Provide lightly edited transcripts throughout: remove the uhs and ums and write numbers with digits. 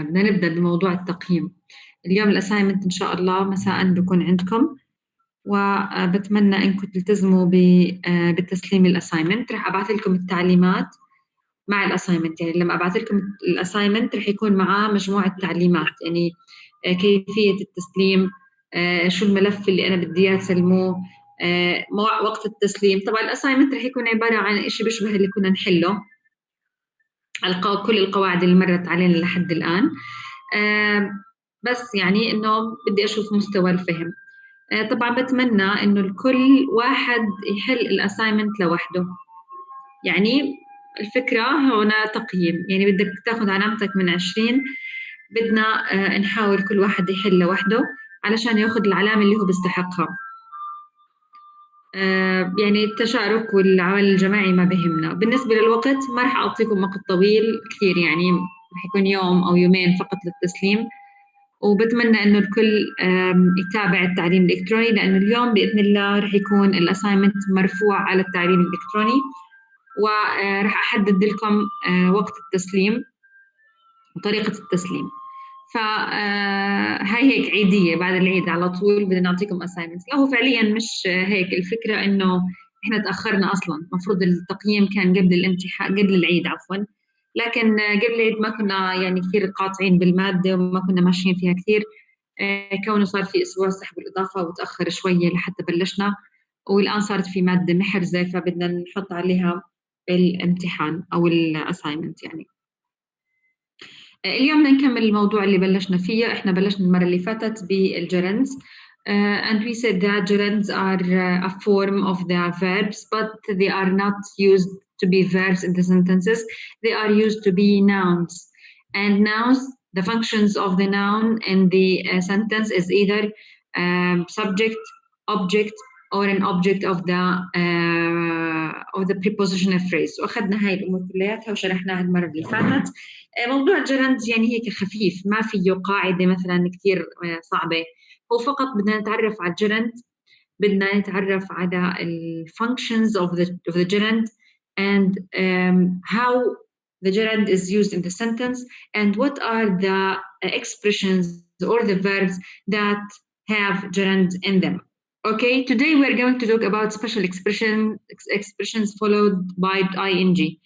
بدنا نبدأ بموضوع التقييم. اليوم الأسايمنت إن شاء الله مساء بكون عندكم، وبتمنى إنكم تلتزموا بتسليم الأسايمنت. رح أبعث لكم التعليمات مع الأسايمنت، يعني لما أبعث لكم الأسايمنت رح يكون معاه مجموعة تعليمات، يعني كيفية التسليم، شو الملف اللي أنا بدي إياه تسلموه، وقت التسليم. طبعا الأسايمنت رح يكون عبارة عن إشي بيشبه اللي كنا نحله، كل القواعد اللي مرت علينا لحد الآن، بس يعني إنه بدي أشوف مستوى الفهم. طبعا بتمنى إنه الكل واحد يحل الأسايمنت لوحده. يعني الفكرة هنا تقييم، يعني بدك تاخذ علامتك من 20، بدنا نحاول كل واحد يحل لوحده علشان ياخذ العلامة اللي هو بيستحقها. يعني التشارك والعمل الجماعي ما بهمنا. بالنسبة للوقت ما رح أعطيكم وقت طويل كثير، يعني رح يكون يوم أو يومين فقط للتسليم، وبتمنى إنه الكل يتابع التعليم الإلكتروني، لأنه اليوم بإذن الله رح يكون الأسايمنت مرفوع على التعليم الإلكتروني، ورح أحدد لكم وقت التسليم وطريقة التسليم. فهاي هيك عيدية، بعد العيد على طول بدنا نعطيكم أسايمنت. لا هو فعليا مش هيك، الفكرة إنه إحنا تأخرنا أصلا، مفروض التقييم كان قبل الامتحان، قبل العيد عفوا، لكن قبل العيد ما كنا يعني كثير قاطعين بالمادة وما كنا ماشيين فيها كثير، كونه صار في أسبوع سحب الإضافة وتأخر شوية لحتى بلشنا، والآن صارت في مادة محرزة فبدنا نحط عليها الامتحان أو الأسايمنت. يعني اليوم بدنا نكمل الموضوع اللي بلشنا فيه. احنا بلشنا المرة اللي فاتت بالgerunds, and we said that gerunds are a form of the verbs, but they are not used to be verbs in the sentences. They are used to be nouns, and nouns, the functions of the noun in the sentence is either subject, object, or an object of the prepositional phrase. واخذنا هاي الامور كلياتها وشرحناها المرة اللي فاتت. موضوع الجرند يعني هيك خفيف، ما فيه قاعدة مثلا كتير صعبة، هو فقط بدنا نتعرف على الجرند، بدنا نتعرف على ال functions of the gerund, and how the gerund is used in the sentence, and what are the expressions or the verbs that have gerund in them. Okay, today we're going to talk about special expressions followed by ing.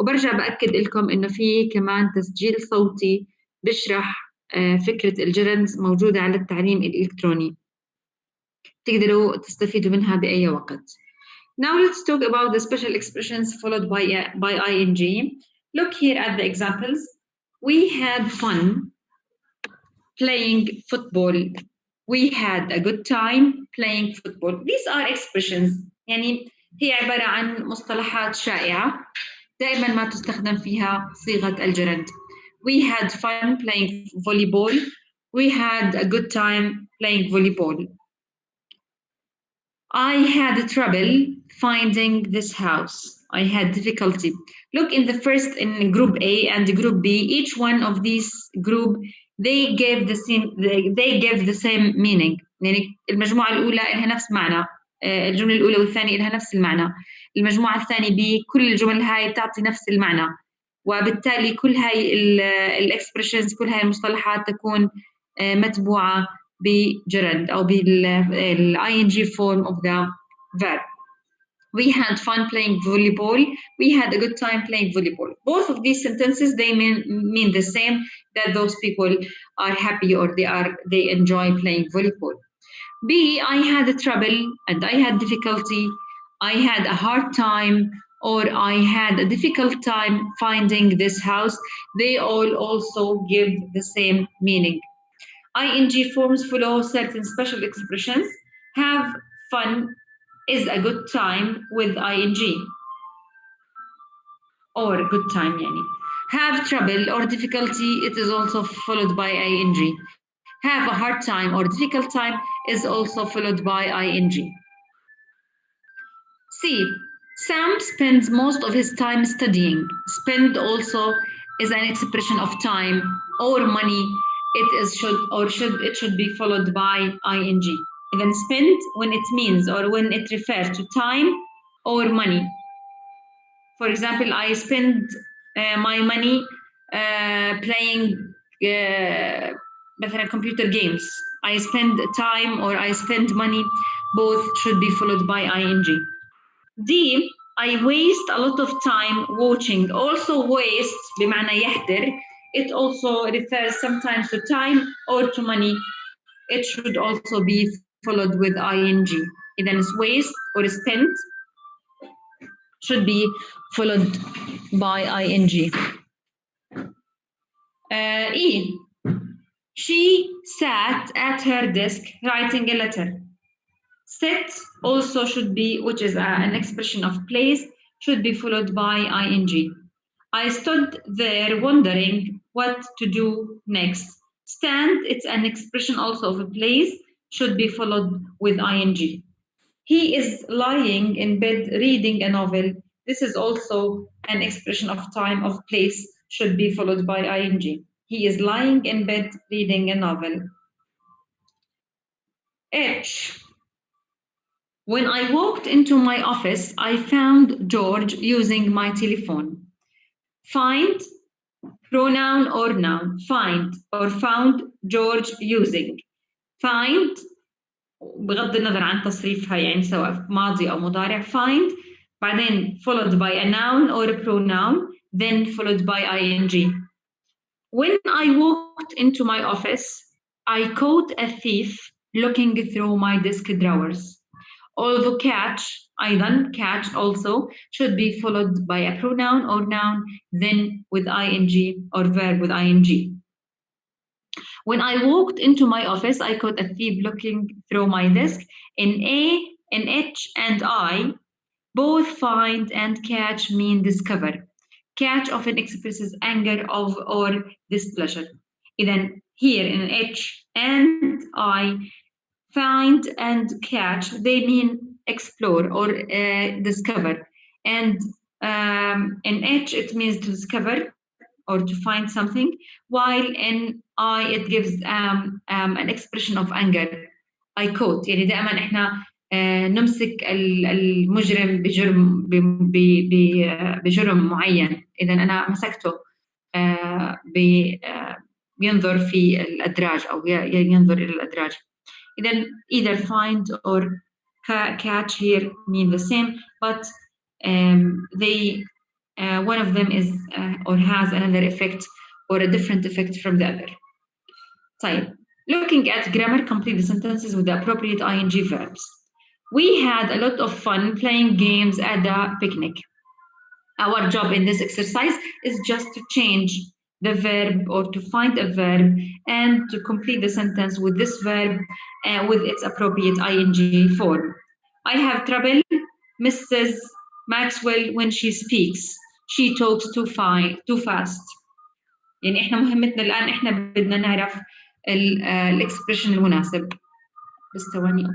وبرجع بأكد لكم إنه في كمان تسجيل صوتي بشرح فكرة الجرندز موجودة على التعليم الإلكتروني، تقدروا تستفيدوا منها بأي وقت. Now let's talk about the special expressions followed by ing. Look here at the examples. We had fun playing football. We had a good time playing football. These are expressions، يعني هي عبارة عن مصطلحات شائعة دائما ما تستخدم فيها صيغة الجرند. We had fun playing volleyball. We had a good time playing volleyball. I had trouble finding this house. I had difficulty. Look in the first, in group A and group B, each one of these group they gave the same meaning. يعني المجموعة الأولى لها نفس معنى، الجملة الأولى والثانية لها نفس المعنى، المجموعة الثانية B كل الجمل هاي بتعطي نفس المعنى، وبالتالي كل هاي الإكسبريشنز، كل هاي المصطلحات تكون متبوعة بجرند أو ing form of the verb. We had fun playing volleyball. We had a good time playing volleyball. Both of these sentences, they mean the same, that those people are happy or they enjoy playing volleyball. B, I had trouble and I had difficulty. I had a hard time or I had a difficult time finding this house. They all also give the same meaning. ing forms follow certain special expressions. Have fun is a good time with ing, or good time يعني. Have trouble or difficulty, it is also followed by ing. Have a hard time or difficult time is also followed by ing. C, Sam spends most of his time studying. Spend also is an expression of time or money. It should be followed by ing. Then spend when it means or when it refers to time or money. For example, I spend my money playing مثلا computer games. I spend time or I spend money. Both should be followed by ing. D, I waste a lot of time watching. Also waste بمعنى يهدر. It also refers sometimes to time or to money. It should also be followed with ing. إذا waste or spent should be followed by ing. E, she sat at her desk writing a letter. Sit also should be, which is an expression of place, should be followed by ing. I stood there wondering what to do next. Stand, it's an expression also of a place, should be followed with ing. He is lying in bed reading a novel. This is also an expression of time, of place, should be followed by ing. He is lying in bed reading a novel. H. When I walked into my office, I found George using my telephone. Find, pronoun or noun. Find or found George using. Find بغض النظر عن تصريفها يعني سواء ماضي أو مضارع. Find بعدين followed by a noun or a pronoun, then followed by ing. When I walked into my office, I caught a thief looking through my desk drawers. Although catch, أيضا catch also should be followed by a pronoun or noun, then with ing or verb with ing. When I walked into my office, I caught a thief looking through my desk. In A, in H, and I, both find and catch mean discover. Catch often expresses anger of or displeasure. Then here in H and I, find and catch, they mean explore or discover. And in H, it means to discover or to find something, while in I, it gives an expression of anger. I quote, يعني دائما احنا نمسك المجرم بجرم معين. إذا أنا مسكته ينظر في الأدراج أو ينظر إلى الأدراج. Then either find or catch here mean the same, but they one of them is or has another effect or a different effect from the other. طيب, looking at grammar, complete the sentences with the appropriate ing verbs. We had a lot of fun playing games at the picnic. Our job in this exercise is just to change the verb or to find a verb and to complete the sentence with this verb with its appropriate ing form. I have trouble, Mrs. Maxwell, when she speaks. She talks too fast. يعني احنا مهمتنا الآن احنا بدنا نعرف الاكسبريشن المناسب. بس ثواني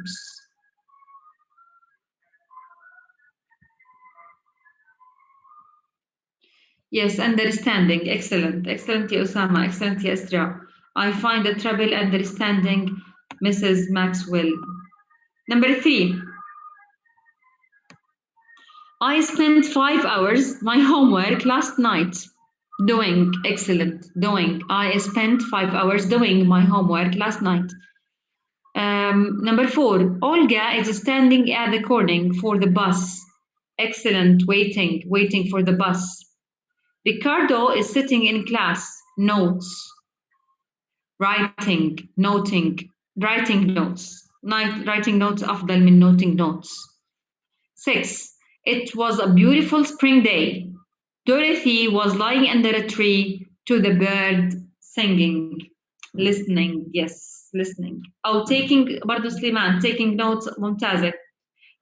Yes, understanding. Excellent. Excellent, يا أسامة. Excellent, يا إسراء. I find the trouble understanding Mrs. Maxwell. Number 3. I spent 5 hours my homework last night. Doing. Excellent. Doing. I spent 5 hours doing my homework last night. Number 4. Olga is standing at the corner for the bus. Excellent. Waiting for the bus. Ricardo is sitting in class. Notes. Writing notes. Writing notes أفضل من noting notes. 6. It was a beautiful spring day. Dorothy was lying under a tree to the bird singing. Listening, yes, listening. أو taking برضو سليمان taking notes ممتازة.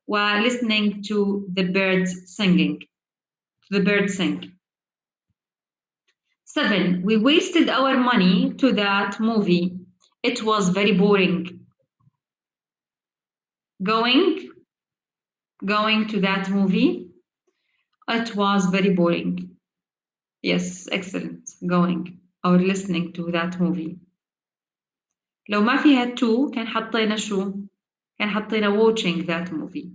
listening to the birds singing. To the bird sing. 7. We wasted our money to that movie. It was very boring. Going to that movie. It was very boring. Yes, excellent. Going or listening to that movie. لو ما فيها to كان حطينا شو؟ كان حطينا watching that movie.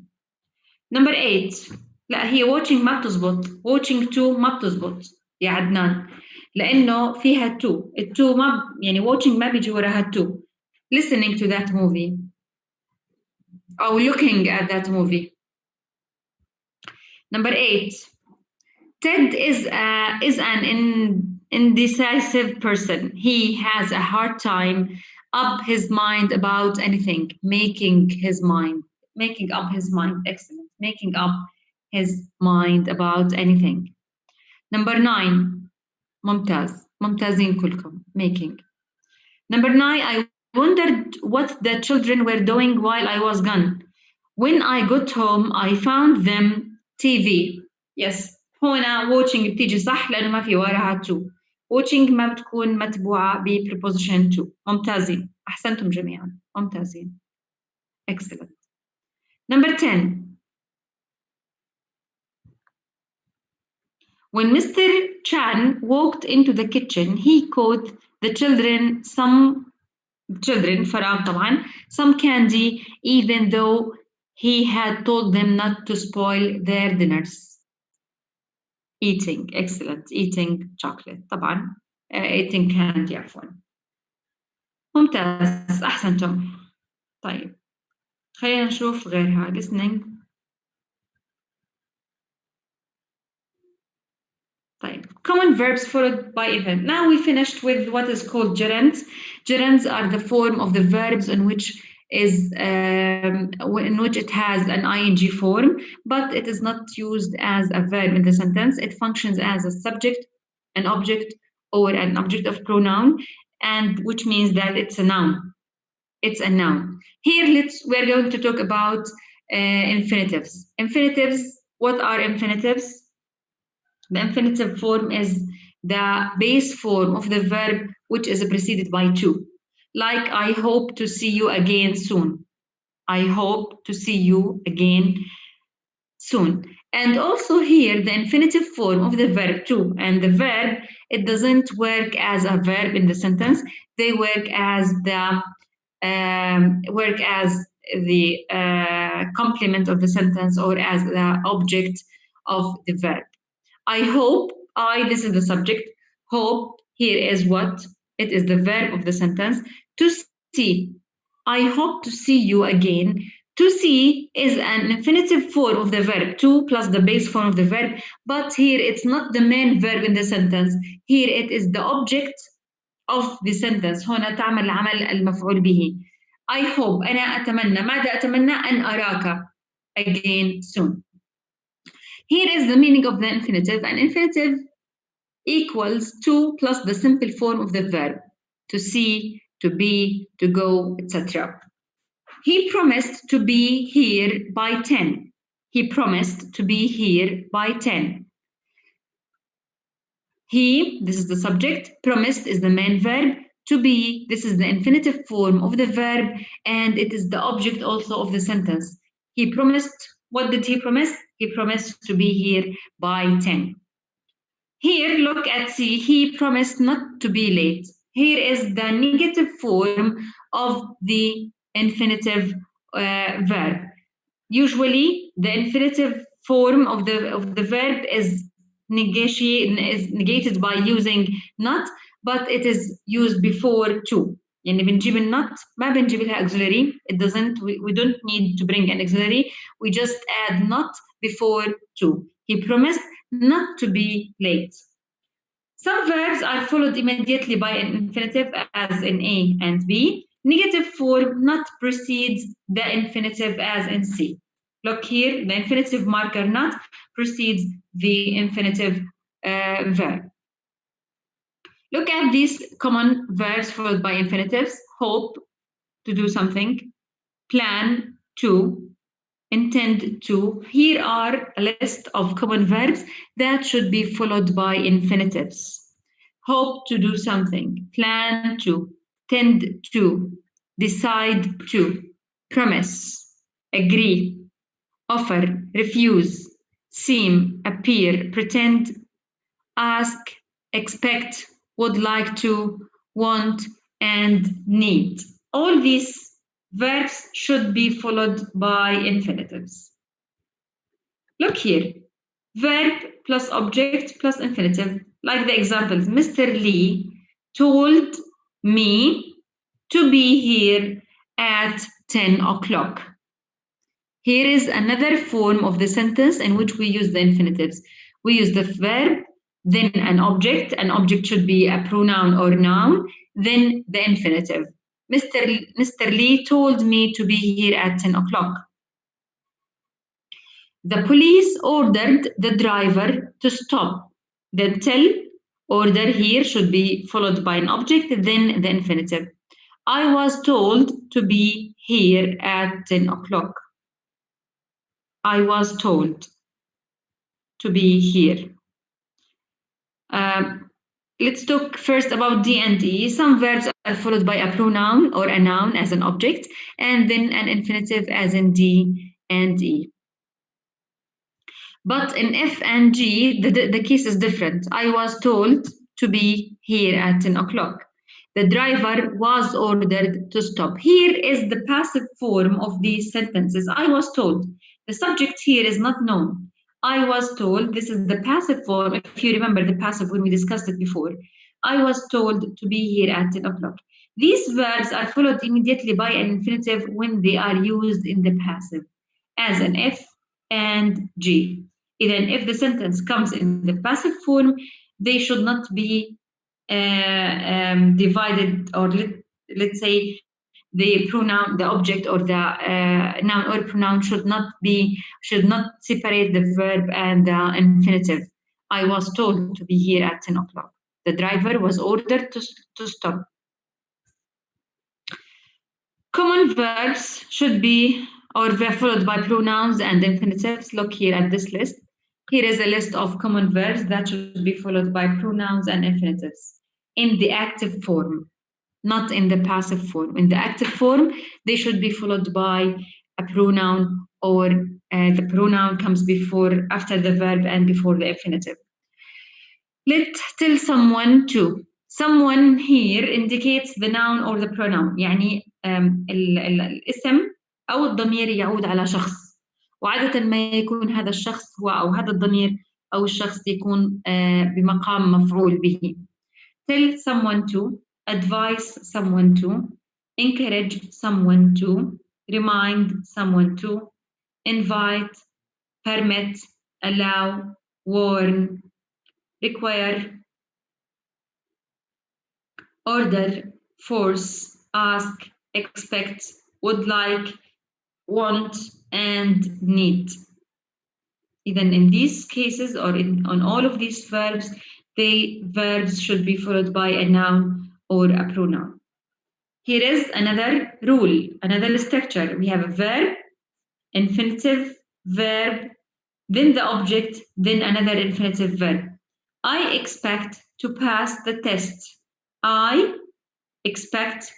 Number 8. لا هي watching ما بتزبط. Watching to ما بتزبط يا عدنان. لأنه فيها to. التو ما يعني watching ما بيجي وراها to. Listening to that movie أو looking at that movie. Number 8. Ted is an indecisive person. He has a hard time up his mind about anything. Making up his mind. Excellent. Making up his mind about anything. Number 9. ممتاز. ممتازين كلكم. Making. Number 9. I wondered what the children were doing while I was gone. When I got home, I found them TV. Yes. هنا watching بتيجي صح لأنه ما في وراها to. watching ما بتكون متبوعة ب preposition to. ممتازين. أحسنتم جميعا. ممتازين. Excellent. Number 10. When Mr. Chan walked into the kitchen, he caught the children فراغ طبعا, some candy, even though he had told them not to spoil their dinners. Eating. Excellent. Eating chocolate طبعا. Eating candy عفوا. ممتاز. أحسنتم. طيب خلينا نشوف غيرها. listening. طيب common verbs followed by event. Now we finished with what is called gerunds. Gerunds are the form of the verbs in which it has an ing form, but it is not used as a verb in the sentence. It functions as a subject, an object, or an object of pronoun, and which means that it's a noun. It's a noun. Here, we're going to talk about infinitives. Infinitives. What are infinitives? The infinitive form is the base form of the verb which is preceded by to. Like, I hope to see you again soon. I hope to see you again soon. And also here, the infinitive form of the verb to and the verb, it doesn't work as a verb in the sentence. They work as the complement of the sentence or as the object of the verb. I hope, this is the subject. Hope, here is what? It is the verb of the sentence. To see. I hope to see you again. To see is an infinitive form of the verb, to plus the base form of the verb, but here it's not the main verb in the sentence. Here it is the object of the sentence. هنا تعمل عمل المفعول به. I hope, أنا أتمنى. ماذا أتمنى؟ أن أراك again soon. Here is the meaning of the infinitive. An infinitive equals to plus the simple form of the verb. To see, to be, to go, etc. He promised to be here by 10. He promised to be here by 10. He, this is the subject. Promised is the main verb. To be, this is the infinitive form of the verb, and it is the object also of the sentence. He promised, what did he promise? He promised to be here by 10. Here, look at C. He promised not to be late. Here is the negative form of the infinitive verb. Usually, the infinitive form of the verb is negated by using not, but it is used before to. يعني بنجيب النot ما بنجيب لها auxiliary. It doesn't. We don't need to bring an auxiliary. We just add not before to. He promised not to be late. Some verbs are followed immediately by an infinitive, as in A and B. Negative form not precedes the infinitive, as in C. Look here, the infinitive marker not precedes the infinitive verb. Look at these common verbs followed by infinitives. Hope, to do something. Plan, to. Intend to. Here are a list of common verbs that should be followed by infinitives. Hope to do something. Plan to. Tend to. Decide to. Promise. Agree. Offer. Refuse. Seem. Appear. Pretend. Ask. Expect. Would like to. Want. And need. All these verbs should be followed by infinitives. Look here. Verb plus object plus infinitive. like the examples. Mr. Lee told me to be here at 10 o'clock. Here is another form of the sentence in which we use the infinitives. We use the verb, then an object. An object should be a pronoun or noun, then the infinitive. Mr. Lee told me to be here at 10 o'clock. The police ordered the driver to stop. The tell order here should be followed by an object, then the infinitive. I was told to be here at 10 o'clock. I was told to be here. Let's talk first about D and E. Some verbs are followed by a pronoun or a noun as an object, and then an infinitive as in D and E. But in F and G, the case is different. I was told to be here at 10 o'clock. The driver was ordered to stop. Here is the passive form of these sentences. I was told. The subject here is not known. I was told, this is the passive form, if you remember the passive when we discussed it before. I was told to be here at 10 o'clock. These verbs are followed immediately by an infinitive when they are used in the passive, as an F and G. Even if the sentence comes in the passive form, they should not be divided, or let's say the pronoun, the object, or the noun or pronoun should not separate the verb and the infinitive. I was told to be here at 10 o'clock. The driver was ordered to stop. Common verbs should be or be followed by pronouns and infinitives. Look here at this list. Here is a list of common verbs that should be followed by pronouns and infinitives in the active form, not in the passive form. In the active form, they should be followed by a pronoun, or the pronoun comes after the verb and before the infinitive. Let's tell someone to. Someone here indicates the noun or the pronoun. يعني الاسم أو الضمير يعود على شخص، وعادة ما يكون هذا الشخص هو أو هذا الضمير أو الشخص يكون بمقام مفعول به. Tell someone to, advise someone to, encourage someone to, remind someone to, invite, permit, allow, warn, require, order, force, ask, expect, would like, want, and need. Even in these cases, or on all of these verbs, the verbs should be followed by a noun or a pronoun. Here is another rule, another structure. We have a verb, infinitive, verb, then the object, then another infinitive verb. I expect to pass the test. I expect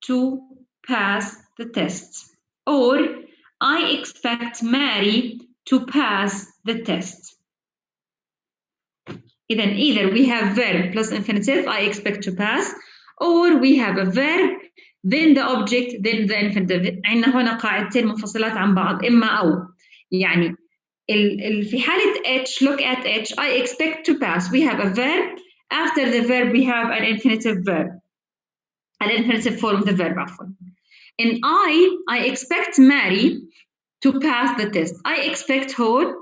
to pass the test. Or I expect Mary to pass the test. Then either we have verb plus infinitive, I expect to pass, or we have a verb, then the object, then the infinitive. عندنا هنا قاعدتين منفصلات عن بعض، إما أو. يعني في حالة H, look at H, I expect to pass. We have a verb. After the verb, we have an infinitive verb. An infinitive form of the verb. In I expect Mary to pass the test. I expect her.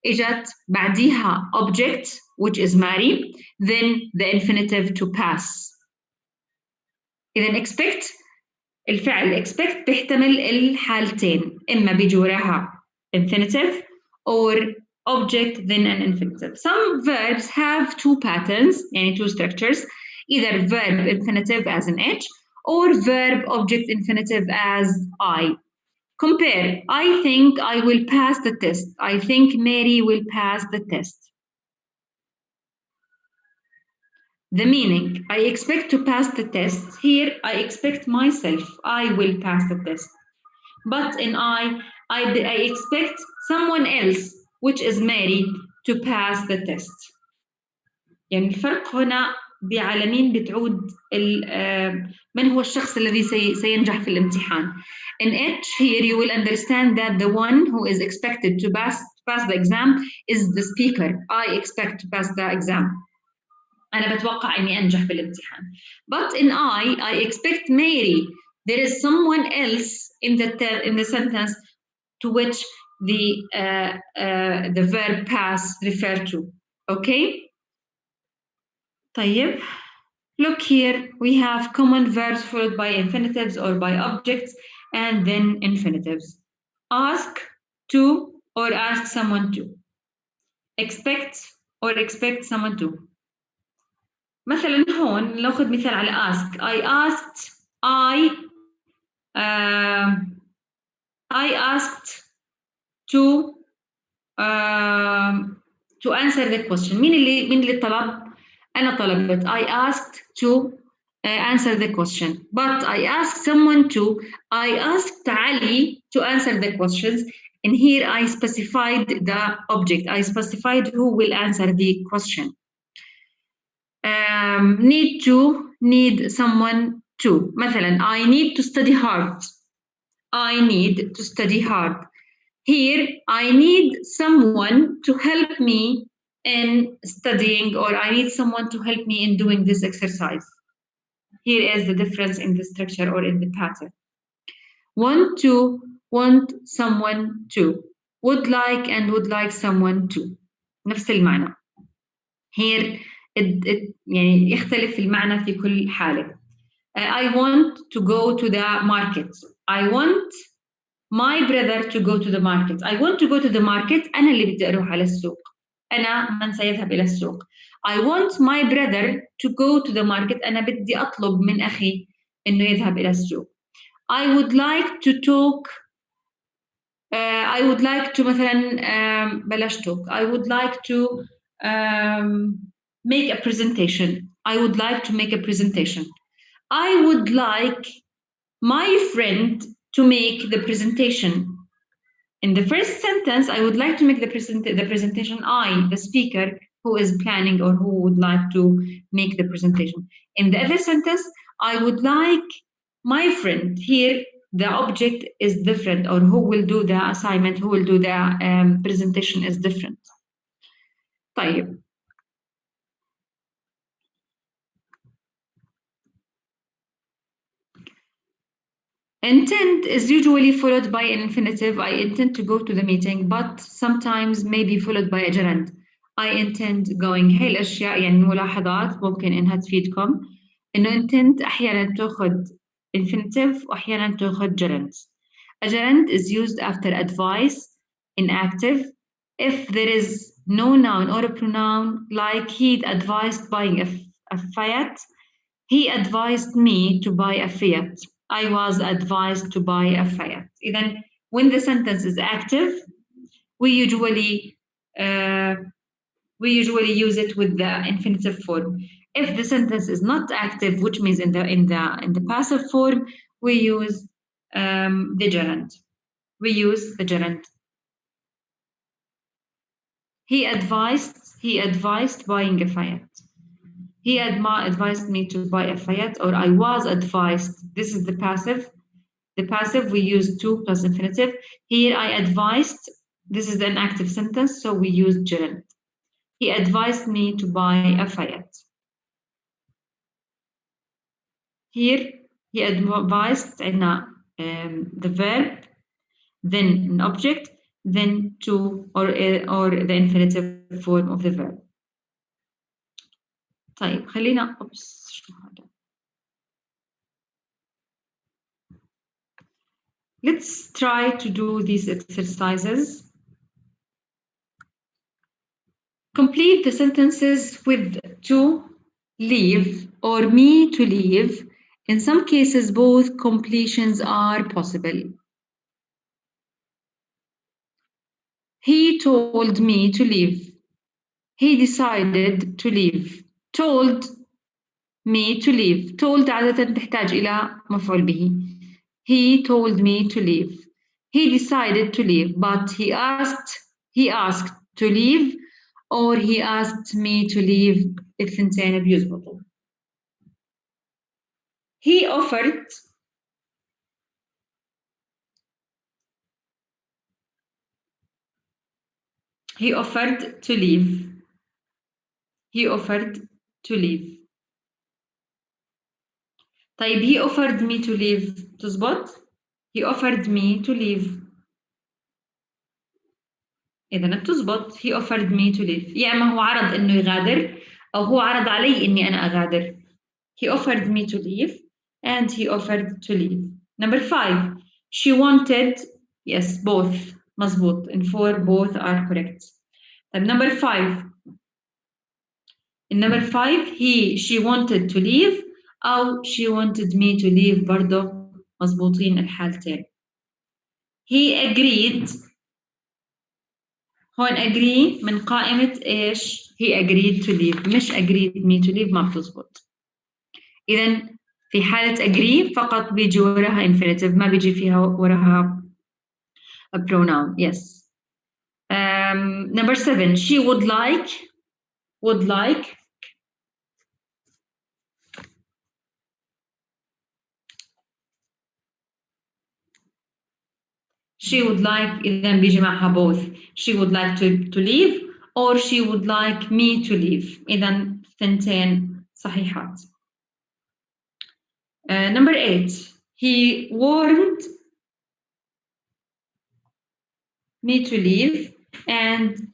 إجت بعديها object, which is Mary, then the infinitive to pass. إذا expect الفعل expect بيحتمل الحالتين، إما بيجي وراها infinitive or object then an infinitive. Some verbs have two patterns, يعني two structures, either verb infinitive as an H or verb object infinitive as I. Compare. I think I will pass the test. I think Mary will pass the test. The meaning, I expect to pass the test. Here, I expect myself. I will pass the test. But in I expect someone else, which is Mary, to pass the test. يعني الفرق هنا بعلى مين بتعود من هو الشخص الذي سينجح في الامتحان. In H, here you will understand that the one who is expected to pass the exam is the speaker. I expect to pass the exam. أنا بتوقع إني أنجح بالامتحان. But in I expect Mary. There is someone else in the sentence to which the verb pass refer to. Okay? طيب. Look here, we have common verbs followed by infinitives or by objects and then infinitives. Ask to or ask someone to. Expect or expect someone to. مثلا هون ناخذ مثال على ask. I asked to answer the question. مين اللي طلب؟ أنا طلبت. I asked to answer the question. But I asked someone to. I asked Ali to answer the questions. And here I specified the object. I specified who will answer the question. Need someone to. مثلا I need to study hard. I need to study hard. Here, I need someone to help me in studying, or I need someone to help me in doing this exercise. Here is the difference in the structure or in the pattern. Want someone to. Would like and would like someone to. نفس المعنى. Here, يعني يختلف المعنى في كل حالة. I want to go to the market. I want my brother to go to the market. I want to go to the market. أنا اللي بدي أروح على السوق. أنا من سيذهب إلى السوق. I want my brother to go to the market. أنا بدي أطلب من أخي إنه يذهب إلى السوق. I would like to talk. I would like to مثلا بلاش talk. I would like to make a presentation. I would like to make a presentation. I would like my friend to make the presentation. In the first sentence, I would like to make the presentation. I, the speaker, who is planning or who would like to make the presentation. In the other sentence, I would like my friend. Here, the object is different, or who will do the assignment, who will do the presentation is different. طيب. Intend is usually followed by an infinitive. I intend to go to the meeting, but sometimes may be followed by a gerund. I intend going. هاي الأشياء يعني ملاحظات ممكن إنها تفيدكم. إنه intend أحيانا تأخذ infinitive وأحيانا تأخذ gerund. A gerund is used after advice in active if there is no noun or a pronoun, like he advised buying a Fiat. He advised me to buy a Fiat. I was advised to buy a Fiat. Then, when the sentence is active, we usually use it with the infinitive form. If the sentence is not active, which means in the passive form, we use the gerund. We use the gerund. He advised buying a Fiat. He advised me to buy a Fiat, or I was advised. This is the passive. The passive, we use to plus infinitive. Here, I advised. This is an active sentence, so we use gerund. He advised me to buy a Fiat. Here, he advised the verb, then an object, then to or the infinitive form of the verb. طيب خلينا شو هذا. Let's try to do these exercises. Complete the sentences with to leave or me to leave. In some cases, both completions are possible. He told me to leave. He decided to leave. Told me to leave. Told عادة تحتاج إلى مفعول به. He told me to leave. He decided to leave, but he asked to leave, or he asked me to leave. الثنتين بيزبطوا. He offered to leave. He offered to leave. طيب he offered me to leave تزبط؟ he offered me to leave. إذا بتزبط he offered me to leave. يا إما هو عرض إنه يغادر أو هو عرض علي إني أنا أغادر. He offered me to leave and he offered to leave. Number 5. She wanted, yes, both. مزبوط. In 4 both are correct. طيب number 5. In number 5 she wanted to leave أو she wanted me to leave برضه مزبوطين الحالتين. He agreed. هون agree من قائمة إيش؟ he agreed to leave مش agreed me to leave ما بتزبط. إذا في حالة agree فقط بيجي وراها infinitive ما بيجي فيها وراها a pronoun. Yes. Number 7. She would like. She would like إذا بيجي معها both. She would like to leave or she would like me to leave. إذا ثنتين صحيحات. Number 8. He warned me to leave and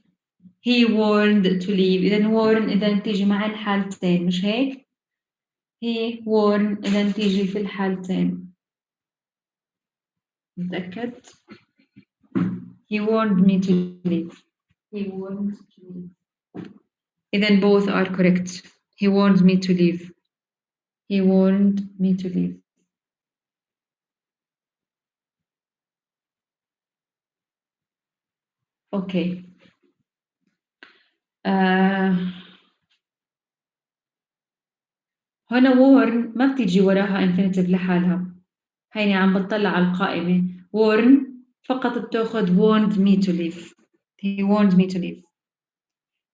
he warned to leave. إذا warn إذا تيجي مع الحالتين مش هيك؟ He warned إذا تيجي في الحالتين. متأكد؟ He warned me to leave. He warned to leave. Then both are correct. He warned me to leave. He warned me to leave. Okay. هنا warn ما بتيجي وراها infinitive لحالها. هيني عم بطلع على القائمة. warn فقط بتاخد warned me to leave. He warned me to leave.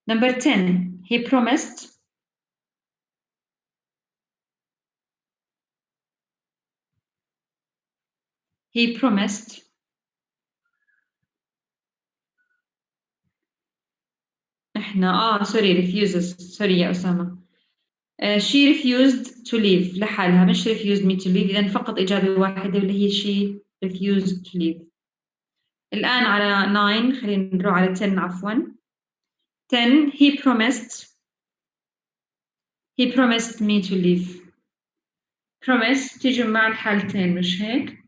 Number 10. He promised. He promised. احنا sorry refuses. Sorry يا أسامة. She refused to leave لحالها مش refused me to leave. إذا فقط إجابة واحدة واللي هي she refused to leave. الآن على 9 خلينا نروح على 10 عفوا. 10 he promised me to leave. promise تيجي مع الحالتين مش هيك؟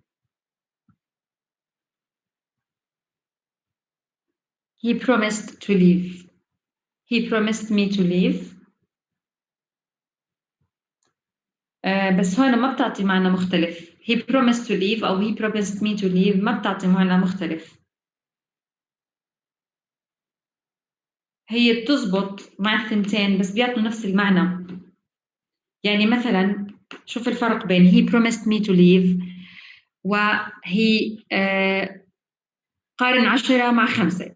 he promised to leave. He promised me to leave. بس هون ما بتعطي معنى مختلف. He promised to leave أو he promised me to leave ما بتعطي معنى مختلف. هي بتزبط مع الثنتين بس بيعطوا نفس المعنى. يعني مثلا شوف الفرق بين he promised me to leave وهي قارن 10 مع 5.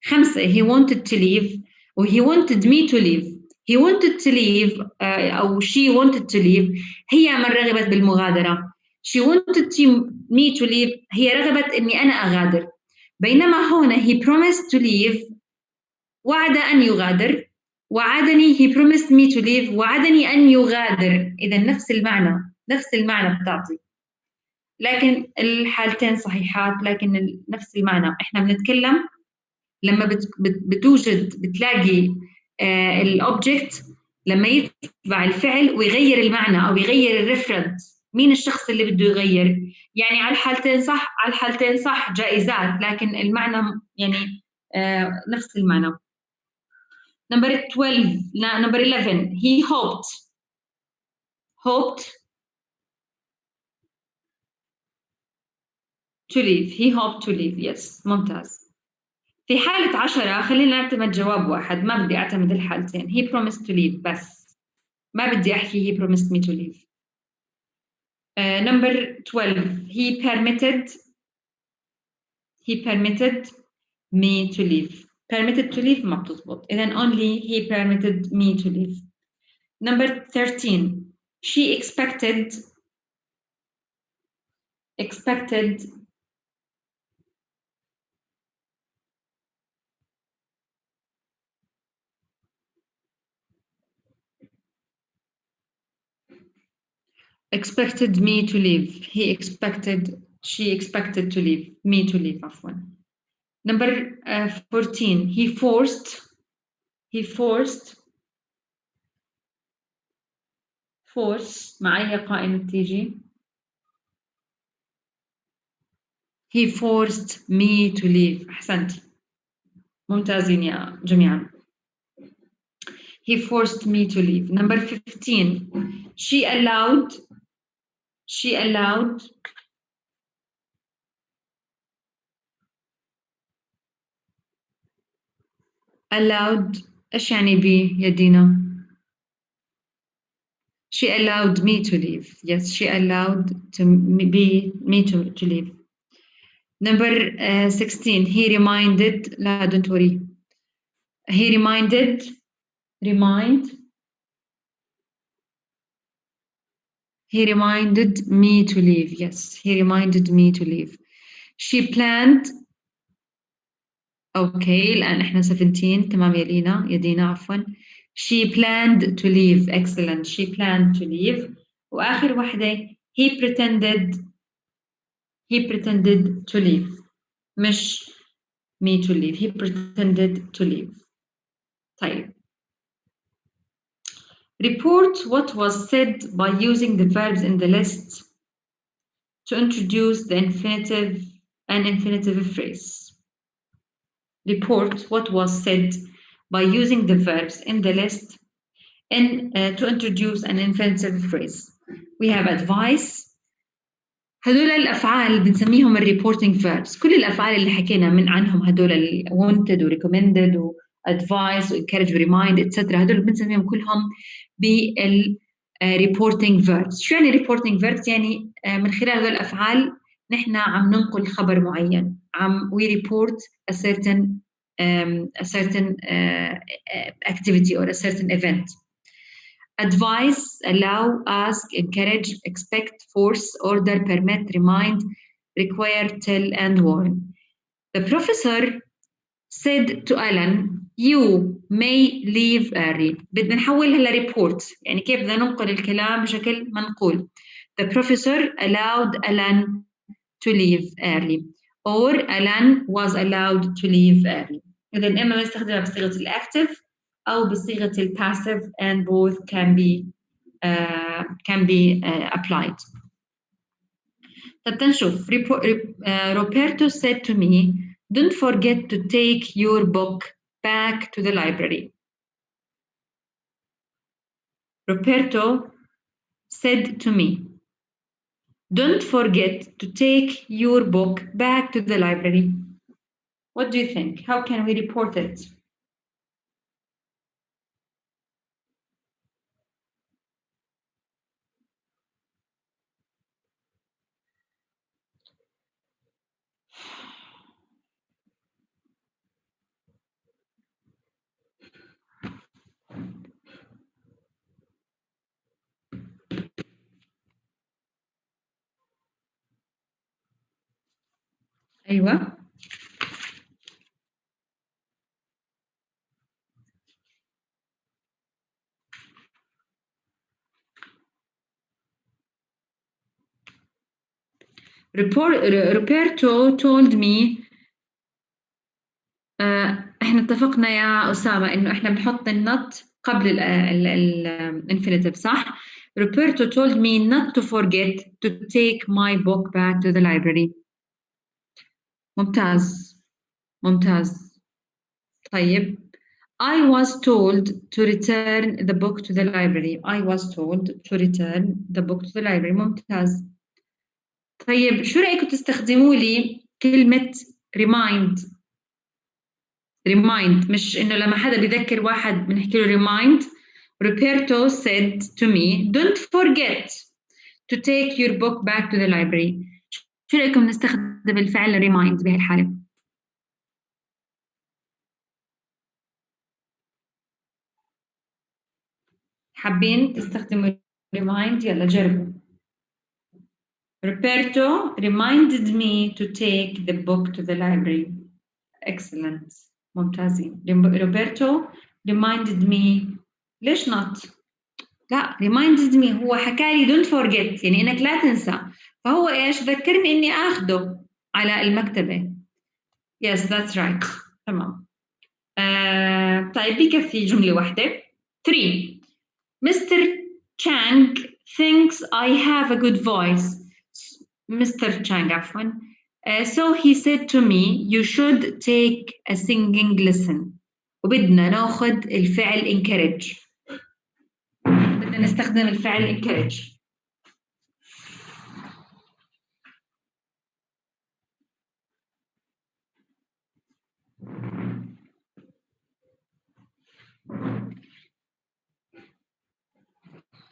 5 he wanted to leave و he wanted me to leave. he wanted to leave أو she wanted to leave هي من رغبت بالمغادرة. she wanted me to leave هي رغبت إني أنا أغادر. بينما هنا he promised to leave وعد أن يغادر وعدني he promised me to leave وعدني أن يغادر. إذا نفس المعنى بتعطي. لكن الحالتين صحيحات لكن نفس المعنى. إحنا بنتكلم لما بتلاقي الأوبجكت لما يتبع الفعل ويغير المعنى أو يغير الريفرنس. مين الشخص اللي بده يغير؟ يعني على الحالتين صح جائزات لكن المعنى يعني نفس المعنى. Number 11 he hoped to leave. He hoped to leave. Yes ممتاز. في حالة 10 خلينا نعتمد جواب واحد ما بدي أعتمد الحالتين. He promised to leave بس ما بدي أحكي he promised me to leave. Number 12 he permitted me to leave. permitted to leave ما بتزبط. إذن only he permitted me to leave. Number 13 she expected expected me to leave. She expected to leave. Me to leave, عفوا. Number 14. He forced force مع أي قائمة تيجي. He forced me to leave. أحسنت. ممتازين يا جميعا. He forced me to leave. Number 15. She allowed إيش يعني بي يا دينا؟ She allowed me to leave. Yes, she allowed me to leave. Number 16. He reminded. لا, don't worry. He reminded me to leave. Yes, he reminded me to leave. She planned. Okay, الآن إحنا 17. تمام يا دينا عفوا. She planned to leave. Excellent. She planned to leave. وآخر واحدة he pretended to leave. مش me to leave. He pretended to leave. طيب. Report what was said by using the verbs in the list to introduce the infinitive and infinitive phrase. Report what was said by using the verbs in the list and to introduce an infinitive phrase. We have advice. هدول الأفعال بنسميهم reporting verbs. كل الأفعال اللي حكينا عنهم هدول wanted و recommended و advice و encourage و remind etc. هدول بنسميهم كلهم reporting verbs. شو يعني reporting verbs؟ يعني من خلال هدول الأفعال نحن عم ننقل خبر معين. we report a certain activity or a certain event. Advise, allow, ask, encourage, expect, force, order, permit, remind, require, tell, and warn. The professor said to Alan, you may leave early. بدنا نحولها لريبورت، يعني كيف بدنا ننقل الكلام بشكل منقول. The professor allowed Alan to leave early. Or Alan was allowed to leave early. إذا إما نستخدمها بصيغة الأكتف أو بصيغة الباسيف and both can be applied. طب تنشوف. Roberto said to me, don't forget to take your book back to the library. Roberto said to me, don't forget to take your book back to the library. What do you think? How can we report it? أيوة. Roberto told me احنا اتفقنا يا أسامة إنه احنا بنحط النط قبل الانفينيتيف صح؟ Roberto told me not to forget to take my book back to the library. ممتاز. طيب. I was told to return the book to the library. ممتاز. طيب شو رأيكم تستخدموا لي كلمة remind مش إنه لما حدا بيذكر واحد بنحكي له remind. Roberto said to me, don't forget to take your book back to the library. شو رأيكم نستخدم الفعل remind بهي الحالة؟ حابين تستخدموا remind؟ يلا جربوا. Roberto reminded me to take the book to the library. Excellent. ممتازين. Roberto reminded me. ليش not؟ لا reminded me هو حكى لي don't forget يعني إنك لا تنسى، فهو إيش ذكرني إني آخده على المكتبة. yes that's right تمام. طيب بكفي جملة واحدة. 3 Mr. Chang thinks I have a good voice. Mr. Chang عفوا. So he said to me you should take a singing lesson. وبدنا ناخذ الفعل encourage. بدنا نستخدم الفعل encourage.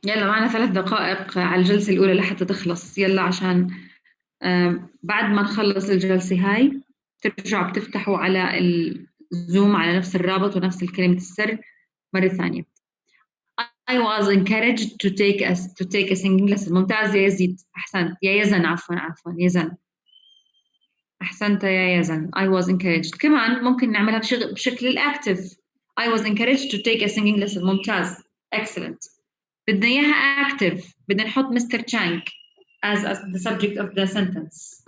يلا معنا 3 دقائق على الجلسة الأولى لحتى تخلص. يلا عشان بعد ما نخلص الجلسة هاي ترجعوا بتفتحوا على الزوم على نفس الرابط ونفس الكلمة السر مرة ثانية. I was encouraged to take a singing lesson. ممتاز يا يزيد، أحسنت. يا يزن عفوا يزن، أحسنت يا يزن. I was encouraged. كمان ممكن نعملها بشكل الأكتف. I was encouraged to take a singing lesson. ممتاز excellent. بدنا إياها active، بدنا نحط Mr. Chang as the subject of the sentence.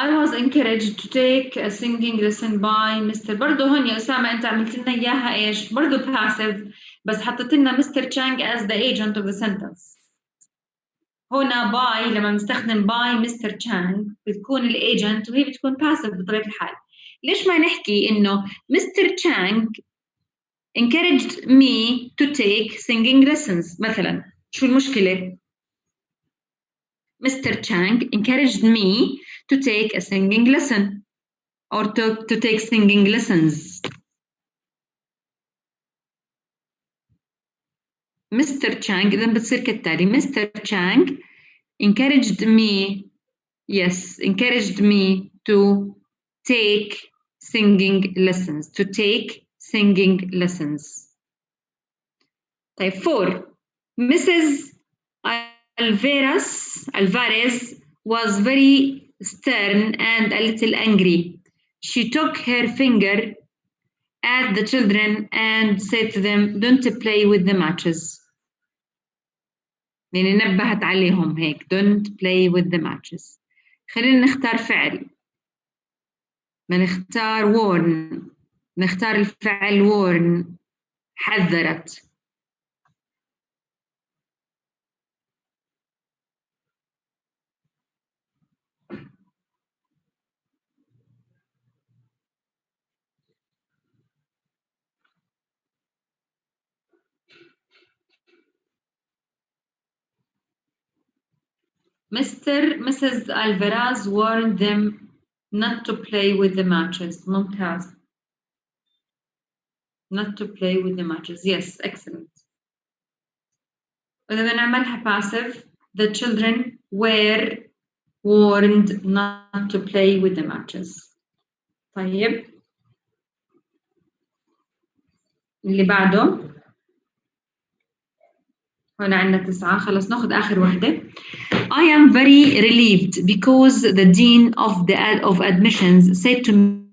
I was encouraged to take a singing lesson by Mr. برضه هون يا أسامة أنت عملت لنا إياها إيش؟ برضه passive بس حطيت لنا Mr. Chang as the agent of the sentence. هنا by لما بنستخدم by Mr. Chang بتكون الايجنت وهي بتكون passive بطبيعة الحال. ليش ما نحكي إنه Mr. Chang encouraged me to take singing lessons مثلا؟ شو المشكلة؟ Mr. Chang encouraged me to take a singing lesson or to take singing lessons. Mr. Chang إذا بتصير كالتالي Mr. Chang encouraged me encouraged me to take singing lessons طيب 4 Mrs. Alvarez was very stern and a little angry. She took her finger at the children and said to them, don't play with the matches. يعني نبهت عليهم هيك don't play with the matches. خلينا نختار فعل. ما نختار warn. نختار الفعل warn. حذرت. Mrs. Alvarez warned them not to play with the matches. ممتاز. Not to play with the matches. Yes, excellent. وإذا نعملها passive, the children were warned not to play with the matches. طيب. اللي بعده. هنا عندنا 9 خلص ناخذ آخر واحدة. I am very relieved because the dean of admissions said to me